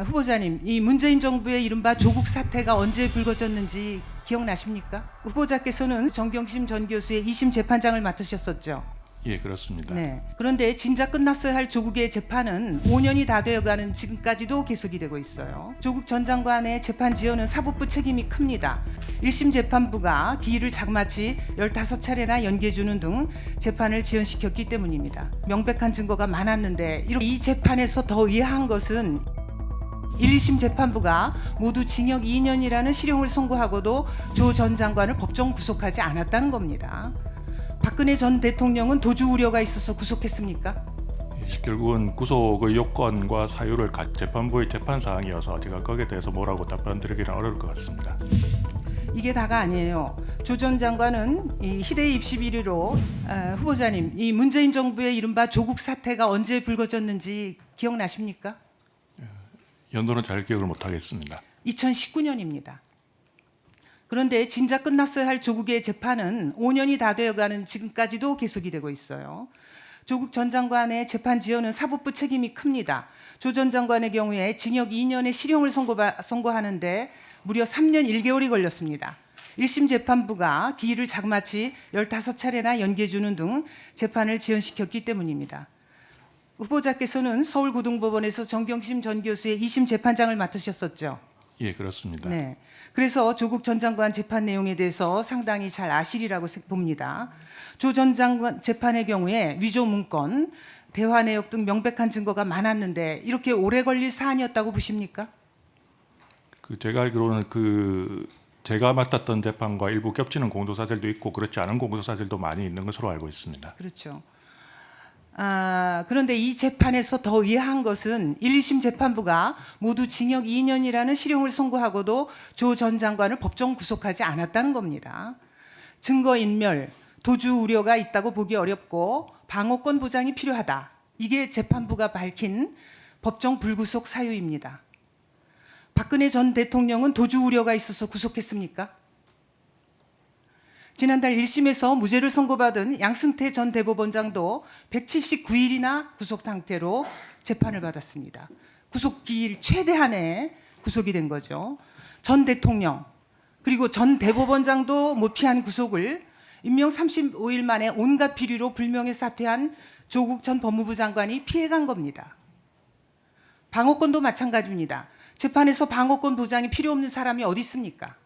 후보자님, 이 문재인 정부의 이른바 조국 사태가 언제 불거졌는지 기억나십니까? 후보자께서는 정경심 전 교수의 2심 재판장을 맡으셨었죠. 예, 그렇습니다. 네. 그런데 진작 끝났어야 할 조국의 재판은 5년이 다 되어가는 지금까지도 계속이 되고 있어요. 조국 전 장관의 재판 지연은 사법부 책임이 큽니다. 1심 재판부가 기일을 자그마치 15차례나 연기해주는 등 재판을 지연시켰기 때문입니다. 명백한 증거가 많았는데 이 재판에서 더 의아한 것은 1, 2심 재판부가 모두 징역 2년이라는 실형을 선고하고도 조 전 장관을 법정 구속하지 않았다는 겁니다. 박근혜 전 대통령은 도주 우려가 있어서 구속했습니까? 예, 결국은 구속의 요건과 사유를 재판부의 재판 사항이어서 제가 거기에 대해서 뭐라고 답변드리기는 어려울 것 같습니다. 이게 다가 아니에요. 조 전 장관은 이 희대의 입시 비리로 후보자님, 이 문재인 정부의 이른바 조국 사태가 언제 불거졌는지 기억나십니까? 연도는 잘 기억을 못하겠습니다. 2019년입니다. 그런데 진작 끝났어야 할 조국의 재판은 5년이 다 되어가는 지금까지도 계속이 되고 있어요. 조국 전 장관의 재판 지연은 사법부 책임이 큽니다. 조 전 장관의 경우에 징역 2년의 실형을 선고하는데 무려 3년 1개월이 걸렸습니다. 1심 재판부가 기일을 자그마치 15차례나 연기해주는 등 재판을 지연시켰기 때문입니다. 후보자께서는 서울고등법원에서 정경심 전 교수의 2심 재판장을 맡으셨었죠. 예, 그렇습니다. 네. 그래서 조국 전 장관 재판 내용에 대해서 상당히 잘 아시리라고 봅니다. 조 전 장관 재판의 경우에 위조 문건, 대화 내역 등 명백한 증거가 많았는데 이렇게 오래 걸릴 사안이었다고 보십니까? 제가 알기로는 제가 맡았던 재판과 일부 겹치는 공소사실도 있고 그렇지 않은 공소사실도 많이 있는 것으로 알고 있습니다. 그렇죠. 그런데 이 재판에서 더 의아한 것은 1, 2심 재판부가 모두 징역 2년이라는 실형을 선고하고도 조 전 장관을 법정 구속하지 않았다는 겁니다. 증거인멸, 도주 우려가 있다고 보기 어렵고 방어권 보장이 필요하다. 이게 재판부가 밝힌 법정 불구속 사유입니다. 박근혜 전 대통령은 도주 우려가 있어서 구속했습니까? 지난달 1심에서 무죄를 선고받은 양승태 전 대법원장도 179일이나 구속 상태로 재판을 받았습니다. 구속 기일 최대한의 구속이 된 거죠. 전 대통령 그리고 전 대법원장도 못 피한 구속을 임명 35일 만에 온갖 비리로 불명예 사퇴한 조국 전 법무부 장관이 피해간 겁니다. 방어권도 마찬가지입니다. 재판에서 방어권 보장이 필요 없는 사람이 어디 있습니까?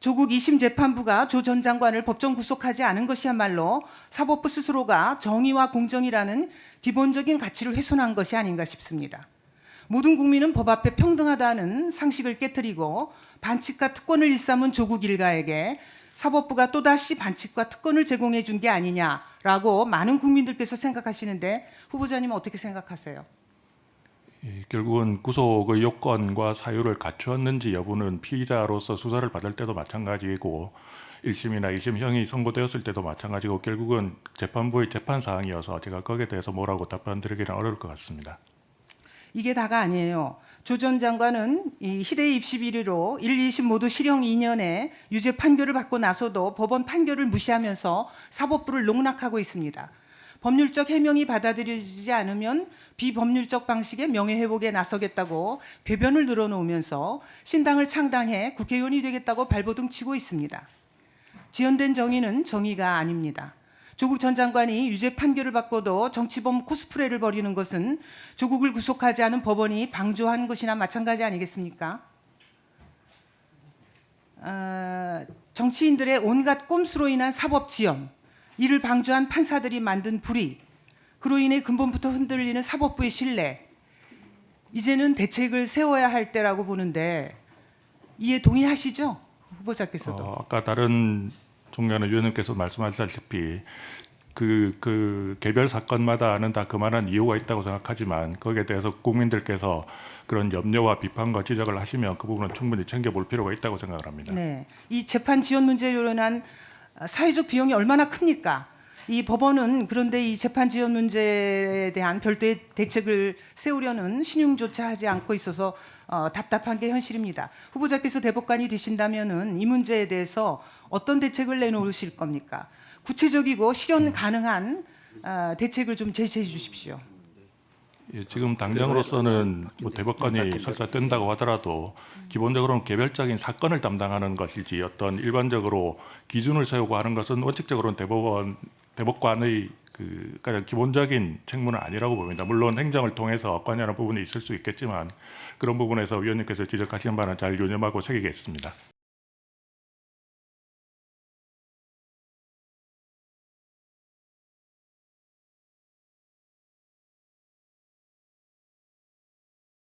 조국 2심 재판부가 조 전 장관을 법정 구속하지 않은 것이야말로 사법부 스스로가 정의와 공정이라는 기본적인 가치를 훼손한 것이 아닌가 싶습니다. 모든 국민은 법 앞에 평등하다는 상식을 깨트리고 반칙과 특권을 일삼은 조국 일가에게 사법부가 또다시 반칙과 특권을 제공해 준 게 아니냐라고 많은 국민들께서 생각하시는데 후보자님은 어떻게 생각하세요? 예, 결국은 구속의 요건과 사유를 갖추었는지 여부는 피의자로서 수사를 받을 때도 마찬가지고 1심이나 2심 형이 선고되었을 때도 마찬가지고 결국은 재판부의 재판 사항이어서 제가 거기에 대해서 뭐라고 답변드리기는 어려울 것 같습니다. 이게 다가 아니에요. 조 전 장관은 이 희대의 입시 비리로 1, 2심 모두 실형 2년에 유죄 판결을 받고 나서도 법원 판결을 무시하면서 사법부를 농락하고 있습니다. 법률적 해명이 받아들여지지 않으면 비법률적 방식의 명예회복에 나서겠다고 궤변을 늘어놓으면서 신당을 창당해 국회의원이 되겠다고 발버둥 치고 있습니다. 지연된 정의는 정의가 아닙니다. 조국 전 장관이 유죄 판결을 받고도 정치범 코스프레를 벌이는 것은 조국을 구속하지 않은 법원이 방조한 것이나 마찬가지 아니겠습니까? 정치인들의 온갖 꼼수로 인한 사법 지연, 이를 방조한 판사들이 만든 불의, 그로 인해 근본부터 흔들리는 사법부의 신뢰, 이제는 대책을 세워야 할 때라고 보는데 이에 동의하시죠? 후보자께서도. 아까 다른 존경하는 위원님께서 말씀하셨다시피 그 개별 사건마다는 다 그만한 이유가 있다고 생각하지만 거기에 대해서 국민들께서 그런 염려와 비판과 지적을 하시면 그 부분은 충분히 챙겨볼 필요가 있다고 생각을 합니다. 네, 이 재판 지연 문제로 인한 사회적 비용이 얼마나 큽니까? 이 법원은 그런데 이 재판 지연 문제에 대한 별도의 대책을 세우려는 신용조차 하지 않고 있어서 답답한 게 현실입니다. 후보자께서 대법관이 되신다면은 이 문제에 대해서 어떤 대책을 내놓으실 겁니까? 구체적이고 실현 가능한 대책을 좀 제시해 주십시오. 예, 지금 당장으로서는 뭐 대법관이 설사 뜬다고 하더라도 기본적으로는 개별적인 사건을 담당하는 것이지 어떤 일반적으로 기준을 세우고 하는 것은 원칙적으로는 대법관의 그 가장 기본적인 책무는 아니라고 봅니다. 물론 행정을 통해서 관여하는 부분이 있을 수 있겠지만 그런 부분에서 위원님께서 지적하신 바는 잘 유념하고 새기겠습니다.